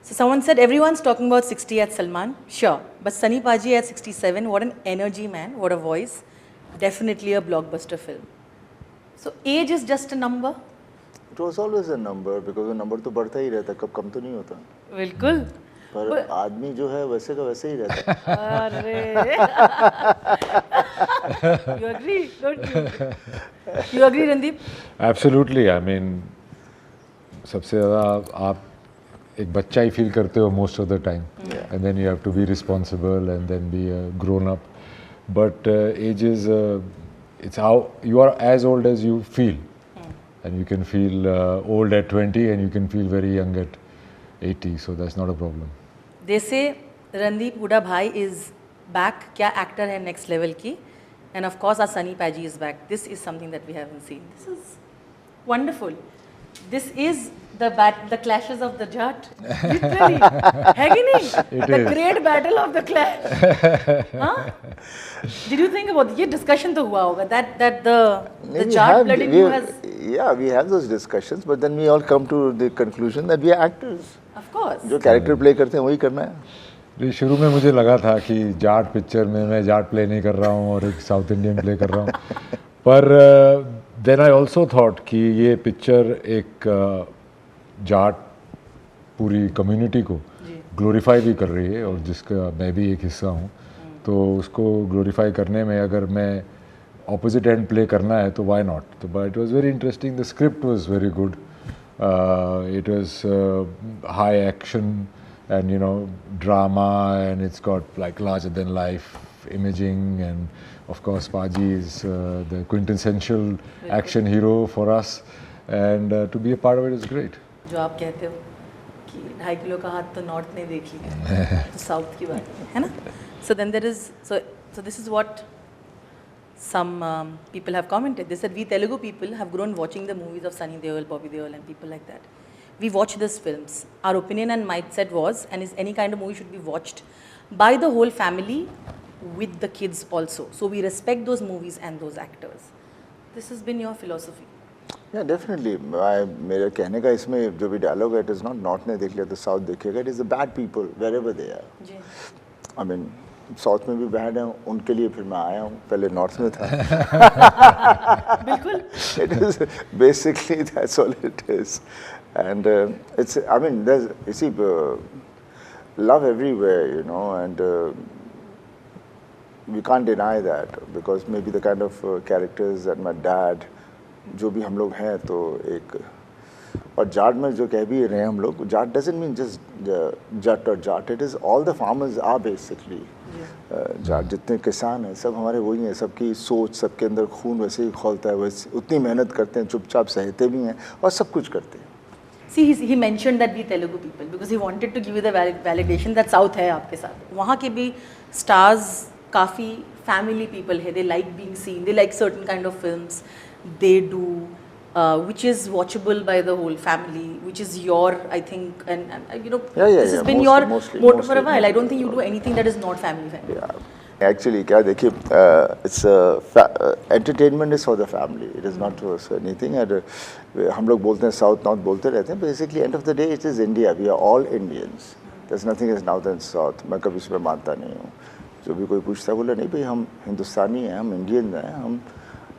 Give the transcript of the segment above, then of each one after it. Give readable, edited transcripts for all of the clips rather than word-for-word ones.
So someone said everyone's talking about 60 at Salman. Sure, but Sunny Paji at 67, what an energy, man! What a voice! Definitely a blockbuster film. So age is just a number. It was always a number because वो number तो बढ़ता ही रहता, कब कम तो नहीं होता. बिल्कुल. पर आदमी जो है वैसे का वैसे ही रहता. अरे. You agree, don't you? You agree, Randeep? Absolutely. I mean, सबसे ज़्यादा आप एक बच्चा ही फील करते हो most of the time, and then you have to be responsible and then be a grown up. But age is it's how you are as old as you feel, and you can feel old at 20 and you can feel very young at 80. So that's not a problem. They say Randeep Huda Bhai is back. क्या actor है next level की? And of course our Sunny Paji is back. This is something that we haven't seen. This is wonderful. This is the clashes of the Jat. Literally. है कि नहीं? The great battle of the clash. हाँ? Did you think about ये discussion तो हुआ होगा that the Jat blood in you has. Yeah, we have those discussions, but then we all come to the conclusion that we are actors. Of course. जो character play करते हैं वही करना है. शुरू में मुझे लगा था कि जाट पिक्चर में मैं जाट प्ले नहीं कर रहा हूँ और एक साउथ इंडियन प्ले कर रहा हूँ, पर देन आई ऑल्सो थॉट कि ये पिक्चर एक जाट पूरी कम्युनिटी को ग्लोरीफाई भी कर रही है और जिसका मैं भी एक हिस्सा हूँ, तो उसको ग्लोरीफाई करने में अगर मैं ऑपोजिट एंड प्ले करना है तो वाई नॉट. तो but it was very interesting. The script was very good. It was high action and drama, and it's got like larger than life imaging, and of course Paji is the quintessential action hero for us, and to be a part of it is great. जो आप कहते हो कि 2.5 kilo का हाथ तो north ने देख लिया, तो साउथ की बात है ना. So then there is so this is what some people have commented. They said we Telugu people have grown watching the movies of Sunny Deol, Bobby Deol and people like that. We watch these films. Our opinion and mindset was, and is any kind of movie should be watched by the whole family with the kids also. So we respect those movies and those actors. This has been your philosophy. Yeah, definitely. मेरे कहने का इसमें जो भी dialogue है, it is not north ने देख लिया तो साउथ देखेगा. It is the bad people wherever they are. जी. I mean, साउथ में भी बैड हैं, उनके लिए फिर मैं आया हूँ. पहले नॉर्थ में था. बिल्कुल. It is basically that's all it is. And it's, I mean, there's, you see, love everywhere, and we can't deny that because maybe the kind of characters that my dad, जो भी हम लोग हैं, तो एक और जाट में जो कह भी रहे हैं हम लोग, जाट doesn't mean just जट और Jat, it is all the farmers are basically Jat. जितने किसान हैं सब हमारे वही हैं. सबकी सोच, सबके अंदर खून वैसे ही खौलता है, वैसे उतनी मेहनत करते हैं, चुपचाप सहते भी हैं और सब कुछ करते हैं. See, he mentioned that we Telugu people because he wanted to give you the validation that South है आपके साथ. वहाँ के भी stars काफ़ी family people है. They like being seen. They like certain kind of films. They do, which is watchable by the whole family. Which is your, I think, and this has been your motto for a while. I don't think you do anything that is not family friendly. Yeah. Actually, क्या देखिए, it's entertainment is for the family. It is not for anything. And हम लोग बोलते हैं south north बोलते रहते हैं. Basically, end of the day, it is India. We are all Indians. There's nothing as north and south. मैं कभी इसमें मानता नहीं हूँ. जो भी कोई पूछता है बोला नहीं भाई हम हिंदुस्तानी हैं, हम इंडियन हैं, हम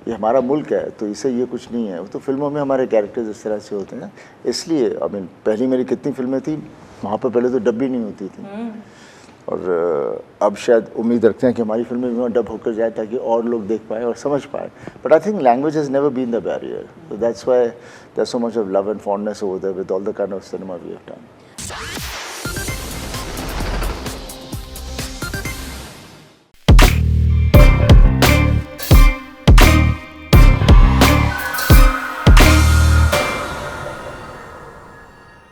ये हमारा मुल्क है, तो इससे ये कुछ नहीं है. तो फिल्मों में हमारे कैरेक्टर्स इस तरह से होते हैं. इसलिए I mean, पहली मेरी कितनी फिल्में थी वहाँ पर, पहले तो डब भी नहीं होती थी. और अब शायद उम्मीद रखते हैं कि हमारी फिल्में भी डब होकर जाए ताकि और लोग देख पाए और समझ पाए. But I think language has never been the barrier. So that's why there is so much of love and fondness over there with all the kind of cinema we have done.